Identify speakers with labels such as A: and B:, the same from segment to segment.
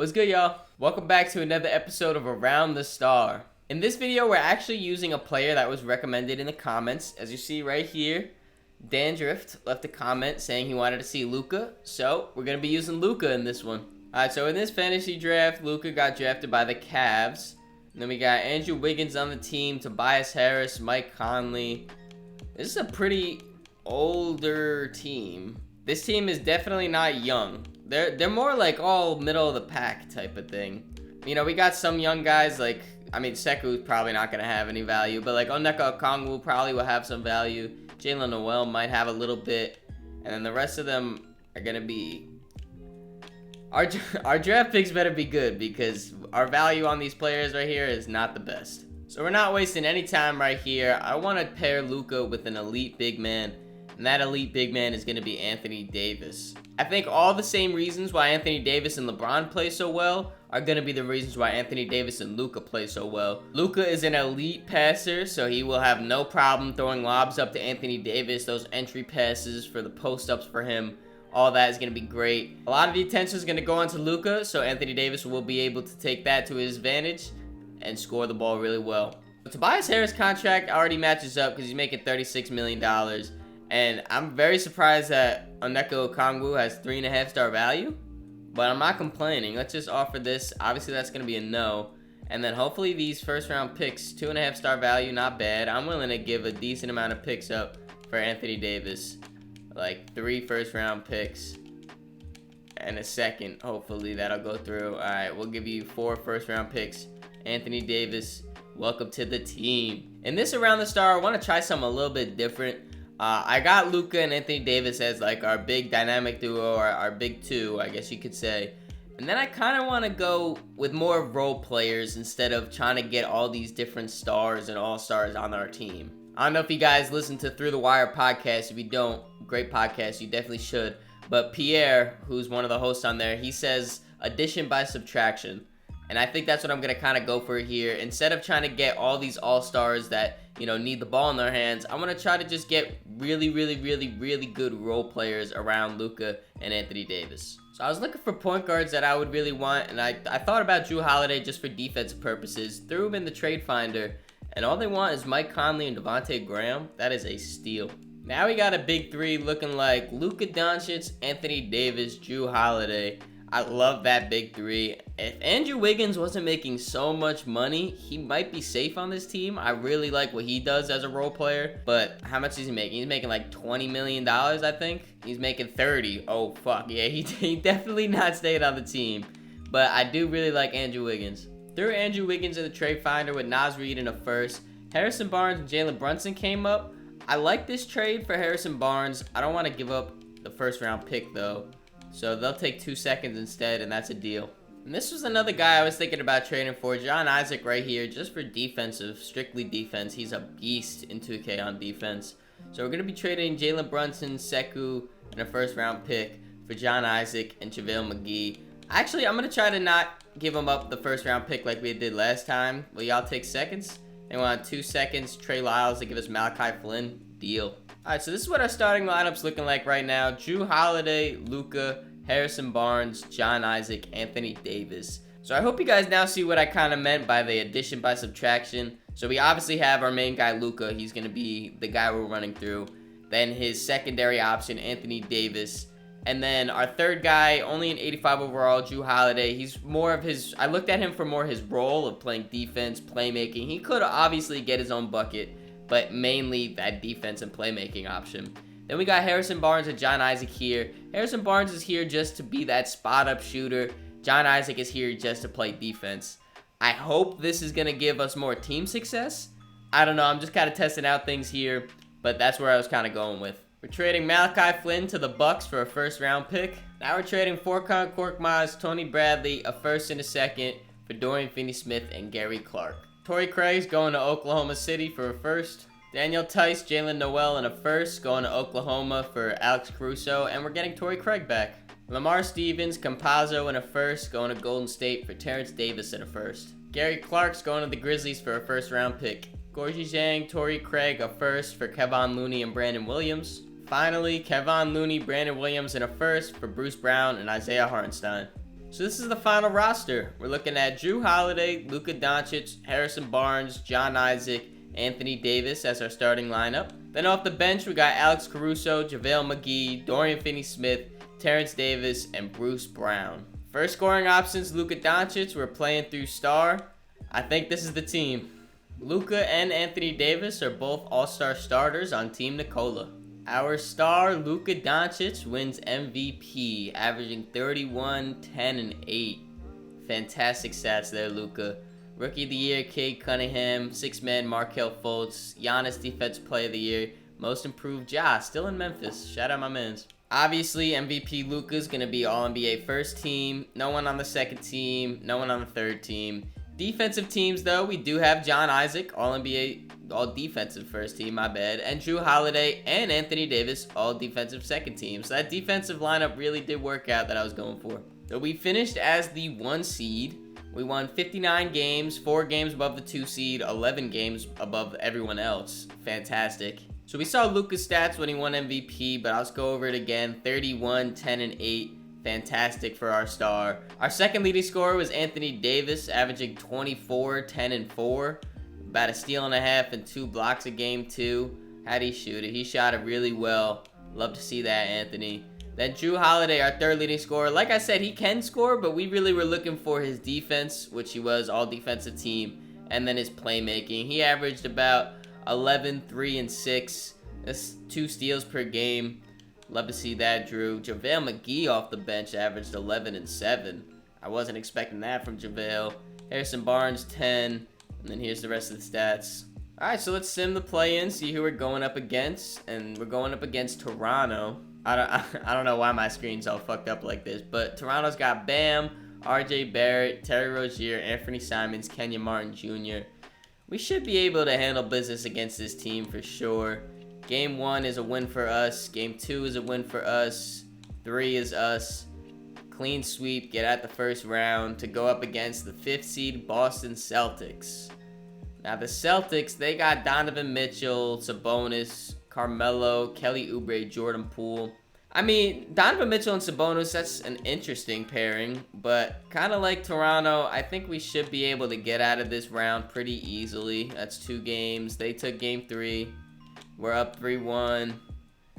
A: What's good, y'all? Welcome back to another episode of Around the Star. In this video, we're actually using a player that was recommended in the comments. As you see right here, Dan Drift left a comment saying he wanted to see Luka, so we're going to be using Luka in this one. Alright, so in this fantasy draft, Luka got drafted by the Cavs. And then we got Andrew Wiggins on the team, Tobias Harris, Mike Conley. This is a pretty older team. This team is definitely not young. They're more like all middle of the pack type of thing. You know, we got some young guys like, Seku's probably not going to have any value, but like Onyeka Okongwu probably will have some value. Jalen Noel might have a little bit, and then the rest of them are going to be... Our draft picks better be good because our value on these players right here is not the best. So we're not wasting any time right here. I want to pair Luka with an elite big man, and that elite big man is going to be Anthony Davis. I think all the same reasons why Anthony Davis and LeBron play so well are going to be the reasons why Anthony Davis and Luka play so well. Luka is an elite passer, so he will have no problem throwing lobs up to Anthony Davis. Those entry passes for the post-ups for him, all that is going to be great. A lot of the attention is going to go onto Luka, so Anthony Davis will be able to take that to his advantage and score the ball really well. The Tobias Harris contract already matches up because he's making $36 million. And I'm very surprised that Onyeka Okongwu has 3.5 star value. But I'm not complaining. Let's just offer this. Obviously, that's going to be a no. And then hopefully these first round picks, 2.5 star value, not bad. I'm willing to give a decent amount of picks up for Anthony Davis. Like 3 first round picks and a second. Hopefully that'll go through. All right, we'll give you 4 first round picks. Anthony Davis, welcome to the team. In this Around the Star, I want to try something a little bit different. I got Luka and Anthony Davis as like our big dynamic duo, or our big two, I guess you could say. And then I kind of want to go with more role players instead of trying to get all these different stars and all-stars on our team. I don't know if you guys listen to Through the Wire podcast. If you don't, great podcast, you definitely should. But Pierre, who's one of the hosts on there, he says addition by subtraction. And I think that's what I'm going to kind of go for here. Instead of trying to get all these all-stars that, you know, need the ball in their hands, I'm going to try to just get really good role players around Luka and Anthony Davis. So I was looking for point guards that I would really want, and I thought about Jrue Holiday just for defensive purposes. Threw him in the trade finder, and all they want is Mike Conley and Devontae Graham. That is a steal. Now we got a big three looking like Luka Doncic, Anthony Davis, Jrue Holiday. I love that big three. If Andrew Wiggins wasn't making so much money, he might be safe on this team. I really like what he does as a role player. But how much is he making? He's making like $20 million, I think. He's making 30. Oh, fuck. Yeah, he definitely not staying on the team. But I do really like Andrew Wiggins. Threw Andrew Wiggins in the trade finder with Naz Reid in a first. Harrison Barnes and Jalen Brunson came up. I like this trade for Harrison Barnes. I don't want to give up the first round pick, though. So they'll take 2 seconds instead, and that's a deal. And this was another guy I was thinking about trading for. John Isaac right here, just for defensive, strictly defense. He's a beast in 2K on defense. So we're going to be trading Jalen Brunson, Sekou, and a first round pick for John Isaac and JaVale McGee. Actually, I'm going to try to not give him up the first round pick like we did last time. Will y'all take seconds? They want 2 seconds. Trey Lyles to give us Malachi Flynn. Deal. Alright, so this is what our starting lineup's looking like right now. Jrue Holiday, Luka, Harrison Barnes, John Isaac, Anthony Davis. So I hope you guys now see what I kind of meant by the addition by subtraction. So we obviously have our main guy, Luka. He's going to be the guy we're running through. Then his secondary option, Anthony Davis. And then our third guy, only an 85 overall, Jrue Holiday. He's more of his... I looked at him for more his role of playing defense, playmaking. He could obviously get his own bucket, but mainly that defense and playmaking option. Then we got Harrison Barnes and John Isaac here. Harrison Barnes is here just to be that spot-up shooter. John Isaac is here just to play defense. I hope this is going to give us more team success. I don't know. I'm just kind of testing out things here, but that's where I was kind of going with. We're trading Malachi Flynn to the Bucks for a first-round pick. Now we're trading Furkan Korkmaz, Tony Bradley, a first and a second for Dorian Finney-Smith and Gary Clark. Torrey Craig's going to Oklahoma City for a first. Daniel Tice, Jalen Noel in a first, going to Oklahoma for Alex Caruso, and we're getting Torrey Craig back. Lamar Stevens, Campazzo in a first, going to Golden State for Terrence Davis in a first. Gary Clark's going to the Grizzlies for a first-round pick. Gorgie Zhang, Torrey Craig a first for Kevon Looney and Brandon Williams. Finally, Kevon Looney, Brandon Williams in a first for Bruce Brown and Isaiah Hartenstein. So this is the final roster. We're looking at Jrue Holiday, Luka Doncic, Harrison Barnes, John Isaac, Anthony Davis as our starting lineup. Then off the bench, we got Alex Caruso, JaVale McGee, Dorian Finney-Smith, Terrence Davis, and Bruce Brown. First scoring options, Luka Doncic. We're playing through star. I think this is the team. Luka and Anthony Davis are both all-star starters on Team Nikola. Our star, Luka Doncic, wins MVP, averaging 31, 10, and 8. Fantastic stats there, Luka. Rookie of the Year, Cade Cunningham. Six-man, Markelle Fultz. Giannis, Defensive Player of the Year. Most Improved, Ja, still in Memphis. Shout out my mans. Obviously, MVP Luka's going to be All-NBA first team. No one on the second team. No one on the third team. Defensive teams, though, we do have John Isaac, All-NBA, All-Defensive first team, my bad. And Jrue Holiday and Anthony Davis, All-Defensive second team. So that defensive lineup really did work out that I was going for. So we finished as the 1 seed. We won 59 games, 4 games above the 2 seed, 11 games above everyone else. Fantastic. So we saw Luka's stats when he won MVP, but I'll go over it again. 31, 10, and 8. Fantastic for our star. Our second leading scorer was Anthony Davis, averaging 24, 10, and 4. About a steal and a half and 2 blocks a game, too. How'd he shoot it? He shot it really well. Love to see that, Anthony. Then Jrue Holiday, our third leading scorer. Like I said, he can score, but we really were looking for his defense, which he was all defensive team, and then his playmaking. He averaged about 11, 3, and 6. That's 2 steals per game. Love to see that, Jrue. JaVale McGee off the bench averaged 11 and 7. I wasn't expecting that from JaVale. Harrison Barnes, 10. And then here's the rest of the stats. Alright, so let's sim the play-in, see who we're going up against. And we're going up against Toronto. I don't know why my screen's all fucked up like this, but Toronto's got Bam, RJ Barrett, Terry Rozier, Anthony Simons, Kenya Martin Jr. We should be able to handle business against this team for sure. Game 1 is a win for us. Game 2 is a win for us. 3 is us. Clean sweep, get out the first round to go up against the 5th seed Boston Celtics. Now the Celtics, they got Donovan Mitchell, Sabonis, Carmelo, Kelly Oubre, Jordan Poole. I mean, Donovan Mitchell and Sabonis, that's an interesting pairing, but kind of like Toronto, I think we should be able to get out of this round pretty easily. That's 2 games. They took game 3. We're up 3-1,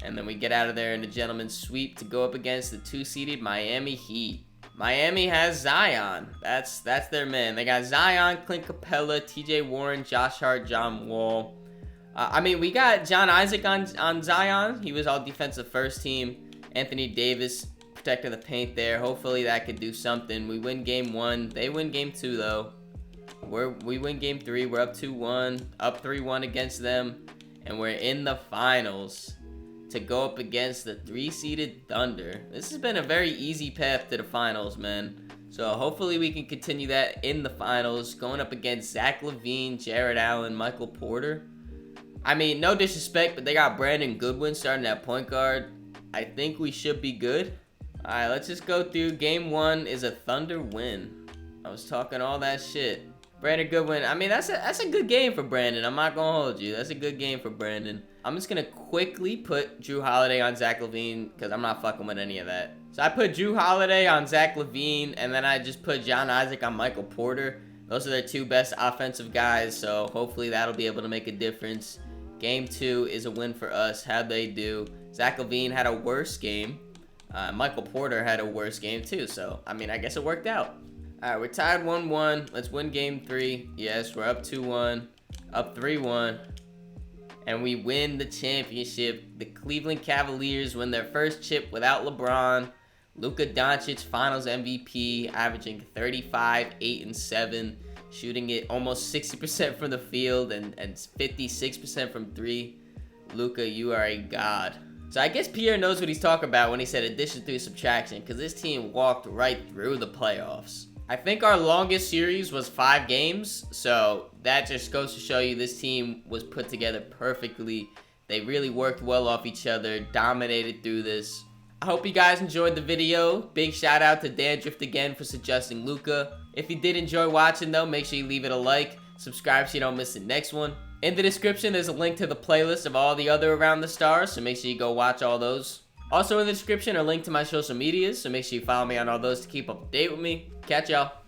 A: and then we get out of there in a gentleman's sweep to go up against the 2-seeded Miami Heat. Miami has Zion. That's their man. They got Zion, Clint Capella, TJ Warren, Josh Hart, John Wall. I mean, we got John Isaac on Zion. He was all defensive first team. Anthony Davis protecting the paint there. Hopefully that could do something. We win game 1. They win game 2, though. We win game 3. We're up 2-1. Up 3-1 against them. And we're in the finals to go up against the 3-seeded Thunder. This has been a very easy path to the finals, man. So hopefully we can continue that in the finals. Going up against Zach LaVine, Jared Allen, Michael Porter. I mean, no disrespect, but they got Brandon Goodwin starting at point guard. I think we should be good. Alright, let's just go through. Game 1 is a Thunder win. I was talking all that shit. Brandon Goodwin, I mean, that's a good game for Brandon. I'm not going to hold you. That's a good game for Brandon. I'm just going to quickly put Jrue Holiday on Zach LaVine because I'm not fucking with any of that. So I put Jrue Holiday on Zach LaVine, and then I just put John Isaac on Michael Porter. Those are their 2 best offensive guys, so hopefully that'll be able to make a difference. Game 2 is a win for us. How'd they do? Zach LaVine had a worse game. Michael Porter had a worse game too, so, I mean, I guess it worked out. Alright, we're tied 1-1. Let's win game 3. Yes, we're up 2-1. Up 3-1. And we win the championship. The Cleveland Cavaliers win their first chip without LeBron. Luka Doncic, Finals MVP, averaging 35, 8, and 7. Shooting it almost 60% from the field and 56% from 3. Luka, you are a god. So I guess Pierre knows what he's talking about when he said addition through subtraction, because this team walked right through the playoffs. I think our longest series was 5 games, so that just goes to show you this team was put together perfectly. They really worked well off each other, dominated through this. I hope you guys enjoyed the video. Big shout out to Dandrift again for suggesting Luka. If you did enjoy watching though, make sure you leave it a like, subscribe so you don't miss the next one. In the description, there's a link to the playlist of all the other Around the Stars, so make sure you go watch all those. Also in the description, a link to my social medias, so make sure you follow me on all those to keep up to date with me. Catch y'all.